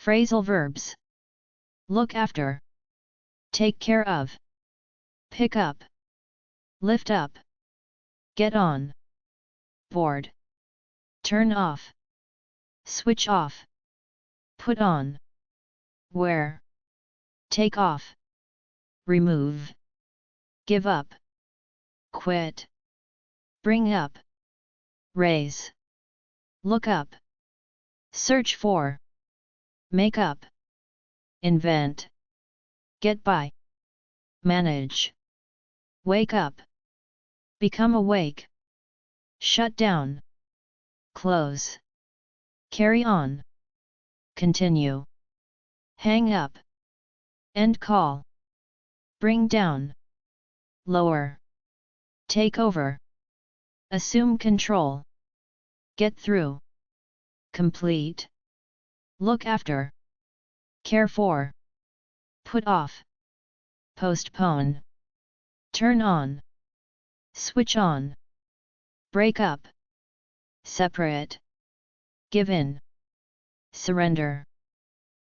Phrasal verbs. Look after. Take care of. Pick up. Lift up. Get on. Board. Turn off. Switch off. Put on. Wear. Take off. Remove. Give up. Quit. Bring up. Raise. Look up. Search for. Make up. Invent. Get by. Manage. Wake up. Become awake. Shut down. Close. Carry on. Continue. Hang up. End call. Bring down. Lower. Take over. Assume control. Get through. Complete. Look after. Care for. Put off. Postpone. Turn on. Switch on. Break up. Separate. Give in. Surrender.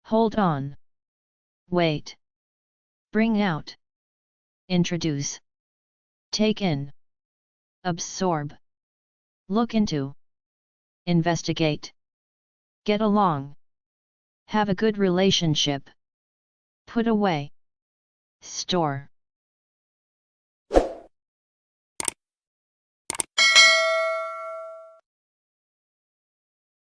Hold on. Wait. Bring out. Introduce. Take in. Absorb. Look into. Investigate. Get along. Have a good relationship. Put away. Store.